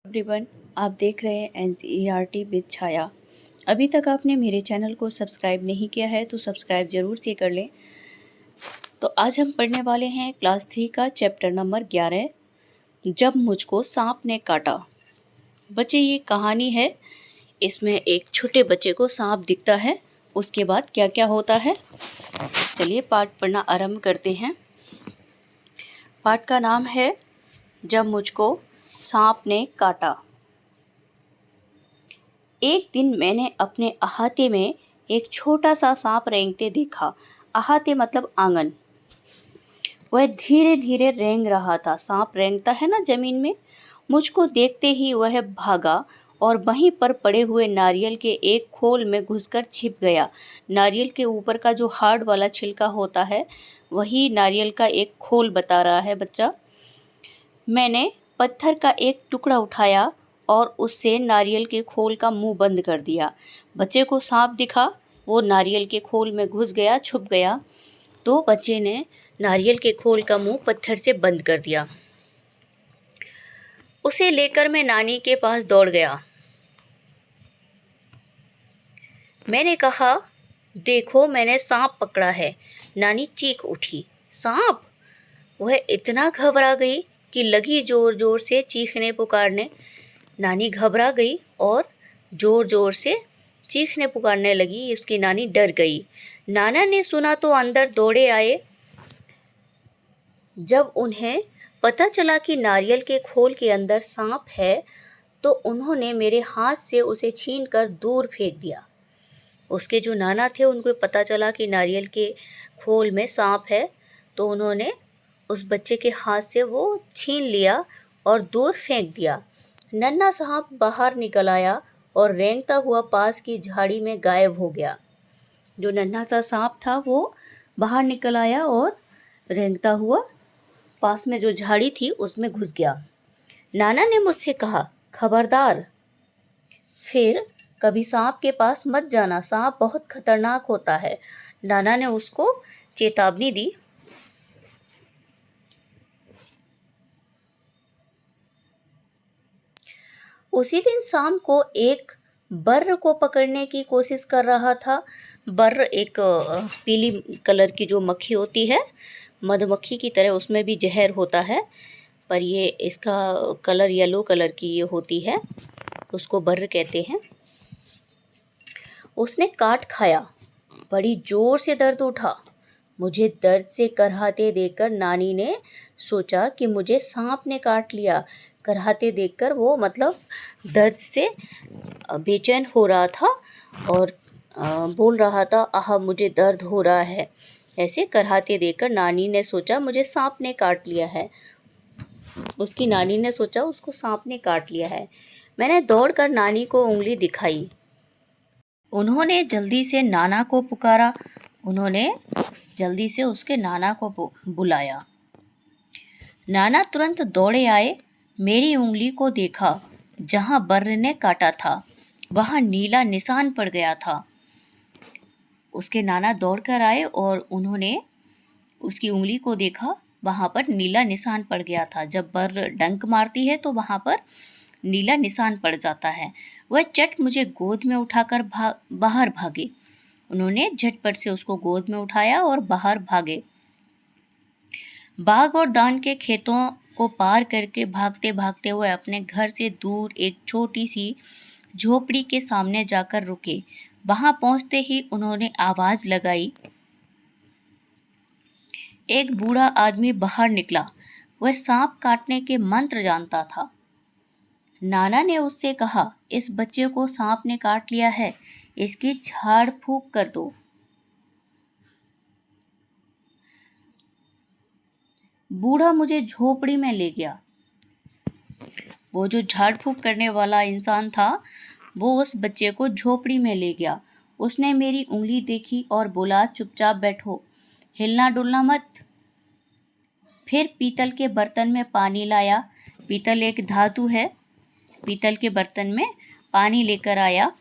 Everyone, आप देख रहे हैं एनसीईआरटी विद छाया। अभी तक आपने मेरे चैनल को सब्सक्राइब नहीं किया है तो सब्सक्राइब ज़रूर से कर लें। तो आज हम पढ़ने वाले हैं क्लास 3 का चैप्टर नंबर 11, जब मुझको सांप ने काटा। बच्चे, ये कहानी है। इसमें एक छोटे बच्चे को सांप दिखता है, उसके बाद क्या क्या होता है। चलिए पाठ पढ़ना आरंभ करते हैं। पाठ का नाम है जब मुझको सांप ने काटा। एक दिन मैंने अपने अहाते में एक छोटा सा सांप रेंगते देखा। अहाते मतलब आंगन। वह धीरे धीरे रेंग रहा था। सांप रेंगता है ना जमीन में। मुझको देखते ही वह भागा और वहीं पर पड़े हुए नारियल के एक खोल में घुसकर छिप गया। नारियल के ऊपर का जो हार्ड वाला छिलका होता है, वही नारियल का एक खोल बता रहा है बच्चा। मैंने पत्थर का एक टुकड़ा उठाया और उससे नारियल के खोल का मुंह बंद कर दिया। बच्चे को सांप दिखा, वो नारियल के खोल में घुस गया, छुप गया। तो बच्चे ने नारियल के खोल का मुंह पत्थर से बंद कर दिया। उसे लेकर मैं नानी के पास दौड़ गया। मैंने कहा, देखो मैंने सांप पकड़ा है। नानी चीख उठी, सांप? वह इतना घबरा गई कि लगी जोर जोर से चीखने पुकारने। नानी घबरा गई और जोर जोर से चीखने पुकारने लगी। उसकी नानी डर गई। नाना ने सुना तो अंदर दौड़े आए। जब उन्हें पता चला कि नारियल के खोल के अंदर सांप है, तो उन्होंने मेरे हाथ से उसे छीनकर दूर फेंक दिया। उसके जो नाना थे, उनको पता चला कि नारियल के खोल में सांप है, तो उन्होंने उस बच्चे के हाथ से वो छीन लिया और दूर फेंक दिया। नन्हा सांप बाहर निकल आया और रेंगता हुआ पास की झाड़ी में गायब हो गया। जो नन्हा सा सांप था वो बाहर निकल आया और रेंगता हुआ पास में जो झाड़ी थी उसमें घुस गया। नाना ने मुझसे कहा, खबरदार, फिर कभी सांप के पास मत जाना, सांप बहुत खतरनाक होता है। नाना ने उसको चेतावनी दी। उसी दिन शाम को एक बर्र को पकड़ने की कोशिश कर रहा था। बर्र एक पीली कलर की जो मक्खी होती है, मधुमक्खी की तरह, उसमें भी जहर होता है, पर ये इसका कलर येलो कलर की ये होती है, उसको बर्र कहते हैं। उसने काट खाया। बड़ी जोर से दर्द उठा। मुझे दर्द से कराहते देखकर नानी ने सोचा कि मुझे सांप ने काट लिया। कराहते देखकर वो मतलब दर्द से बेचैन हो रहा था और बोल रहा था, आह मुझे दर्द हो रहा है। ऐसे कराहते देखकर नानी ने सोचा मुझे सांप ने काट लिया है। उसकी नानी ने सोचा उसको सांप ने काट लिया है। मैंने दौड़कर नानी को उंगली दिखाई। उन्होंने जल्दी से नाना को पुकारा। उन्होंने जल्दी से उसके नाना को बुलाया। नाना तुरंत दौड़े आए। मेरी उंगली को देखा। जहाँ बर्र ने काटा था वहाँ नीला निशान पड़ गया था। उसके नाना दौड़कर आए और उन्होंने उसकी उंगली को देखा, वहाँ पर नीला निशान पड़ गया था। जब बर्र डंक मारती है तो वहाँ पर नीला निशान पड़ जाता है। वह चट मुझे गोद में उठाकर बाहर भागे। उन्होंने झटपट से उसको गोद में उठाया और बाहर भागे। बाग और दान के खेतों को पार करके भागते भागते हुए अपने घर से दूर एक छोटी सी झोपड़ी के सामने जाकर रुके। वहां पहुंचते ही उन्होंने आवाज लगाई। एक बूढ़ा आदमी बाहर निकला। वह सांप काटने के मंत्र जानता था। नाना ने उससे कहा, इस बच्चे को सांप ने काट लिया है, इसकी झाड़ फूंक कर दो। बूढ़ा मुझे झोपड़ी में ले गया। वो जो झाड़ फूंक करने वाला इंसान था, वो उस बच्चे को झोपड़ी में ले गया। उसने मेरी उंगली देखी और बोला, चुपचाप बैठो, हिलना डुलना मत। फिर पीतल के बर्तन में पानी लाया। पीतल एक धातु है। पीतल के बर्तन में पानी लेकर आया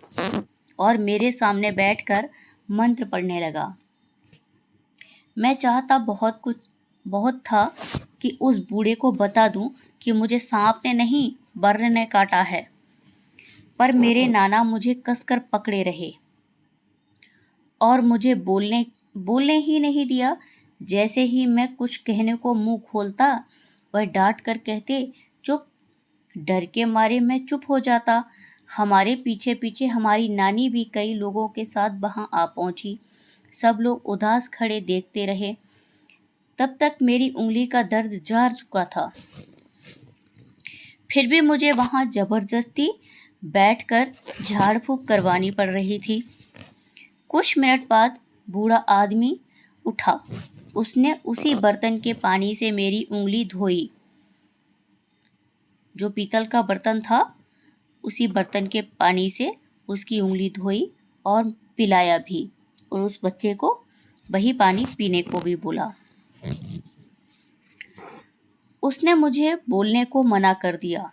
और मेरे सामने बैठकर मंत्र पढ़ने लगा। मैं चाहता बहुत था कि उस बूढ़े को बता दूं कि मुझे सांप ने नहीं बर्र ने काटा है, पर मेरे नाना मुझे कसकर पकड़े रहे और मुझे बोलने ही नहीं दिया। जैसे ही मैं कुछ कहने को मुंह खोलता, वह डांट कर कहते, चुप। डर के मारे मैं चुप हो जाता। हमारे पीछे पीछे हमारी नानी भी कई लोगों के साथ वहां आ पहुंची। सब लोग उदास खड़े देखते रहे। तब तक मेरी उंगली का दर्द जार चुका था। फिर भी मुझे वहां जबरदस्ती बैठकर झाड़ फूंक करवानी पड़ रही थी। कुछ मिनट बाद बूढ़ा आदमी उठा। उसने उसी बर्तन के पानी से मेरी उंगली धोई। जो पीतल का बर्तन था, उसी बर्तन के पानी से उसकी उंगली धोई और पिलाया भी, और उस बच्चे को वही पानी पीने को भी बोला। उसने मुझे बोलने को मना कर दिया।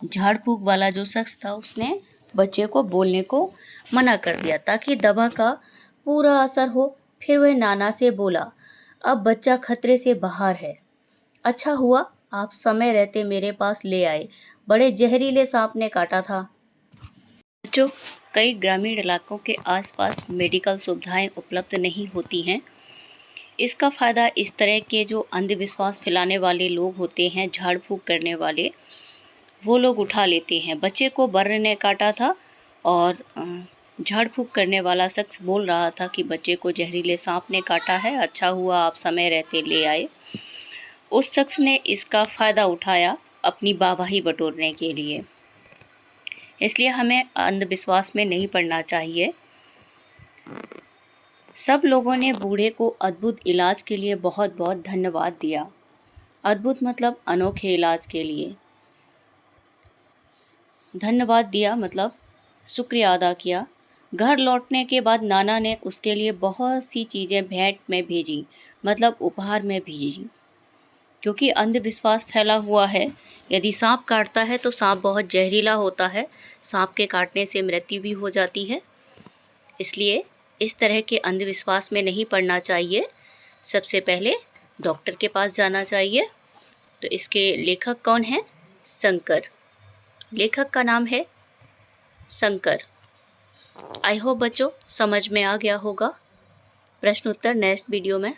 झाड़ फूंक वाला जो शख्स था, उसने बच्चे को बोलने को मना कर दिया ताकि दवा का पूरा असर हो। फिर वह नाना से बोला, अब बच्चा खतरे से बाहर है। अच्छा हुआ आप समय रहते मेरे पास ले आए, बड़े जहरीले सांप ने काटा था। बच्चों, कई ग्रामीण इलाकों के आसपास मेडिकल सुविधाएं उपलब्ध नहीं होती हैं। इसका फ़ायदा इस तरह के जो अंधविश्वास फैलाने वाले लोग होते हैं, झाड़ फूंक करने वाले, वो लोग उठा लेते हैं। बच्चे को बर्र ने काटा था और झाड़ फूंक करने वाला शख्स बोल रहा था कि बच्चे को जहरीले सांप ने काटा है, अच्छा हुआ आप समय रहते ले आए। उस शख्स ने इसका फ़ायदा उठाया अपनी वाहवाही बटोरने के लिए। इसलिए हमें अंधविश्वास में नहीं पड़ना चाहिए। सब लोगों ने बूढ़े को अद्भुत इलाज के लिए बहुत बहुत धन्यवाद दिया। अद्भुत मतलब अनोखे इलाज के लिए धन्यवाद दिया, मतलब शुक्रिया अदा किया। घर लौटने के बाद नाना ने उसके लिए बहुत सी चीज़ें भेंट में भेजी, मतलब उपहार में भेजी, क्योंकि अंधविश्वास फैला हुआ है। यदि सांप काटता है तो सांप बहुत जहरीला होता है, सांप के काटने से मृत्यु भी हो जाती है। इसलिए इस तरह के अंधविश्वास में नहीं पड़ना चाहिए। सबसे पहले डॉक्टर के पास जाना चाहिए। तो इसके लेखक कौन हैं? शंकर। लेखक का नाम है शंकर। आई होप बच्चों समझ में आ गया होगा। प्रश्न उत्तर नेक्स्ट वीडियो में